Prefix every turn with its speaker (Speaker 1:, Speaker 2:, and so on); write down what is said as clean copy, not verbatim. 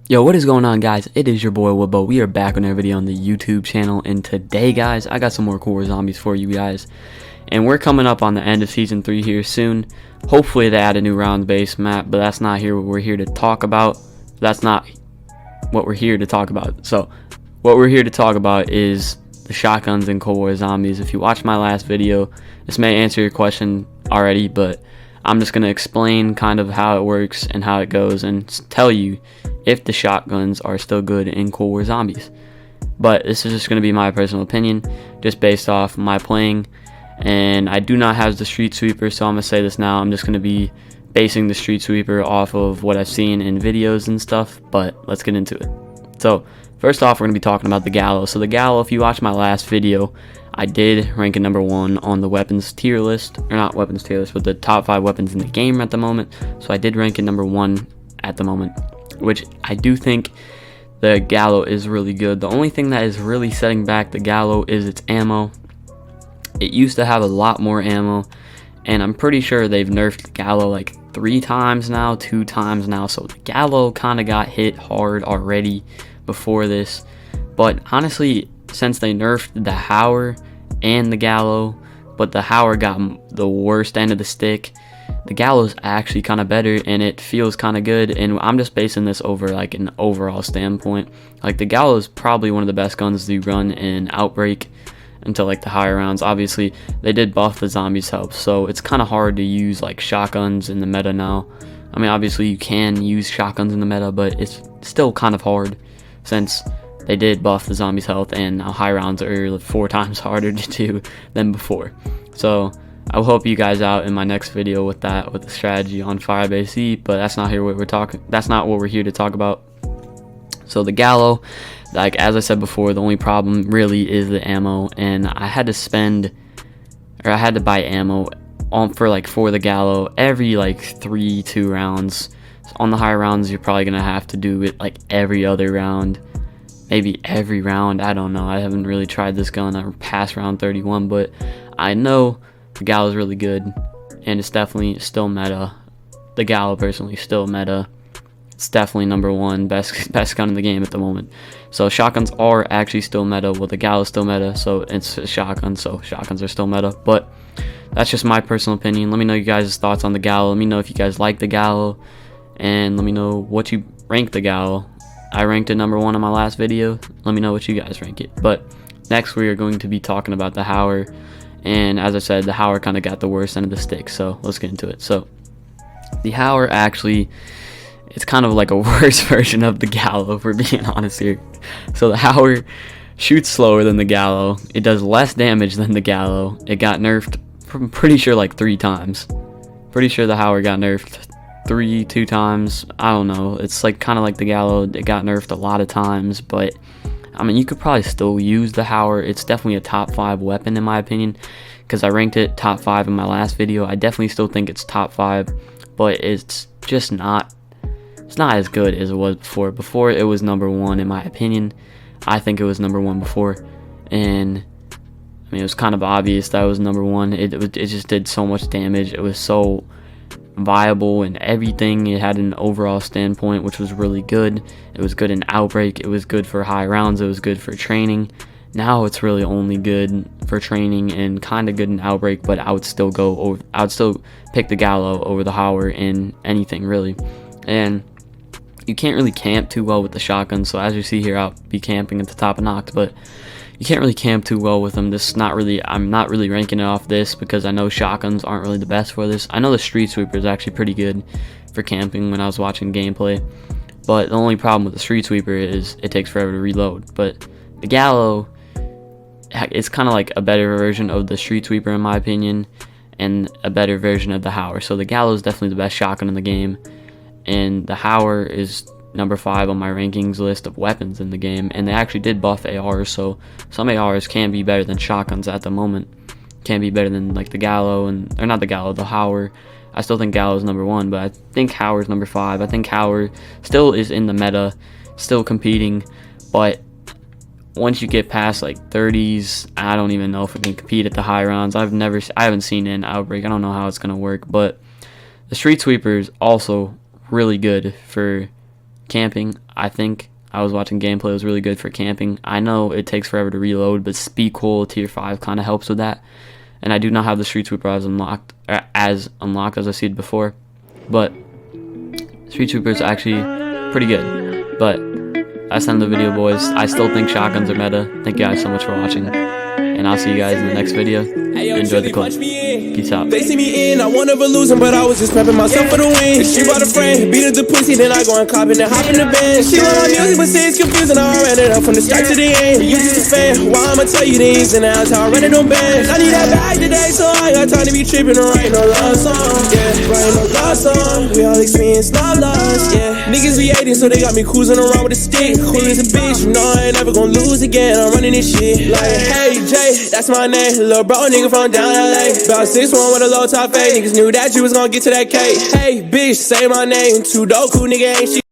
Speaker 1: Yo, what is going on, guys? It is your boy Wibbo. We are back with another video on the YouTube channel, and today, guys, I got some more core zombies for you guys. And we're coming up on the end of season 3 here soon. Hopefully they add a new round-based map, but that's not here what we're here to talk about. That's not what we're here to talk about. So, what we're here to talk about is the shotguns and Cold War zombies. If you watched my last video, this may answer your question already, but I'm just going to explain kind of how it works and how it goes and tell you if the shotguns are still good in Cold War Zombies. But this is just going to be my personal opinion, just based off my playing. And I do not have the Street Sweeper, so I'm going to say this now. I'm just going to be basing the Street Sweeper off of what I've seen in videos and stuff, but let's get into it. So, first off, we're going to be talking about the Gallo. So the Gallo, if you watched my last video, I did rank it number 1 on the weapons tier list, or not weapons tier list, but the top 5 weapons in the game at the moment. So I did rank it number 1 at the moment, which I do think the Gallo is really good. The only thing that is really setting back the Gallo is its ammo. It used to have a lot more ammo, and I'm pretty sure they've nerfed the Gallo like 3 times now, 2 times now. So the Gallo kind of got hit hard already before this. But honestly, since they nerfed the Howler and the Gallo, but the Howler got the worst end of the stick, the Gallo's actually kind of better, and it feels kind of good. And I'm just basing this over like an overall standpoint. Like the Gallo is probably one of the best guns to run in Outbreak until like the higher rounds. Obviously they did buff the zombies health, so it's kind of hard to use like shotguns in the meta now. I mean, obviously you can use shotguns in the meta, but it's still kind of hard since they did buff the zombies health, and now high rounds are 4 times harder to do than before. So I'll help you guys out in my next video with that, with the strategy on Firebase E, but that's not what we're here to talk about. So the Gallo, like as I said before, the only problem really is the ammo, and I had to buy ammo for the Gallo every like 2 rounds. On the higher rounds, you're probably gonna have to do it like every other round, maybe every round. I don't know. I haven't really tried this gun past round 31, but I know the Gallo is really good, and it's definitely still meta. The Gallo personally still meta. It's definitely number 1 best gun in the game at the moment. So shotguns are actually still meta. Well, the Gallo is still meta, so it's a shotgun, so shotguns are still meta. But that's just my personal opinion. Let me know you guys' thoughts on the Gallo. Let me know if you guys like the Gallo, and let me know what you rank the Gallo. I ranked it number 1 on my last video. Let me know what you guys rank it. But next we are going to be talking about the Howler. And as I said, the Howler kind of got the worst end of the stick. So let's get into it. So the Howler actually, it's kind of like a worse version of the Gallo, if we're being honest here. So the Howler shoots slower than the Gallo. It does less damage than the Gallo. It got nerfed, I'm pretty sure like 3 times. Pretty sure the Howler got nerfed 2 times. I don't know. It's like kind of like the Gallo. It got nerfed a lot of times, but I mean, you could probably still use the Howler. It's definitely a top 5 weapon in my opinion, because I ranked it top 5 in my last video. I definitely still think it's top 5, but it's just not. It's not as good as it was before. Before it was number 1 in my opinion. I think it was number 1 before, and I mean it was kind of obvious that it was number 1. It just did so much damage. It was so viable and everything. It had an overall standpoint which was really good. It was good in Outbreak. It was good for high rounds. It was good for training. Now it's really only good for training and kind of good in Outbreak, but I would still pick the Gallo over the Howler in anything really. And you can't really camp too well with the shotgun, so as you see here, I'll be camping at the top of Noct, but you can't really camp too well with them. I'm not really ranking it off this because I know shotguns aren't really the best for this. I know the Street Sweeper is actually pretty good for camping when I was watching gameplay, but the only problem with the Street Sweeper is it takes forever to reload. But the Gallo, it's kind of like a better version of the Street Sweeper in my opinion, and a better version of the Howler. So the Gallo is definitely the best shotgun in the game, and the Howler is number 5 on my rankings list of weapons in the game. And they actually did buff ARs, so some ARs can be better than shotguns at the moment. Can be better than like the Gallo, or not the Gallo, the Howler. I still think Gallo is number 1, but I think Howler is number 5. I think Howler still is in the meta, still competing, but once you get past like 30s, I don't even know if it can compete at the high rounds. I haven't seen it in Outbreak. I don't know how it's gonna work, but the Street Sweeper is also really good for camping. I think I was watching gameplay, it was really good for camping. I know it takes forever to reload, but Speed Cool Tier 5 kind of helps with that. And I do not have the Street Sweeper as unlocked as I said before, but Street Sweeper is actually pretty good. But that's the end of the video, boys. I still think shotguns are meta. Thank you guys so much for watching, and I'll see you guys in the next video. Enjoy the clip. Peace out.
Speaker 2: They see me in, I want never lose him, but I was just prepping myself for the win. She brought a friend, beat up the pussy, then I go and cop and then hop in the band. She love my music, but say it's confusing. I ran it up from the start to the end. You just a fan, why I'ma tell you the ins and outs, how I run it on bands. I need that bag today, so I ain't got time to be tripping or writing no love song. Yeah, writing no love song. We all experience love loss, yeah. Niggas be hating, so they got me cruising around with a stick. Cool as a bitch, you know I ain't never gonna lose again. I'm running this shit like, hey Jay, that's my name. Little bro nigga from down LA. About 6'1" with a low top fade. Niggas knew that you was gonna get to that cake. Hey bitch, say my name. Too dope, cool nigga ain't shit.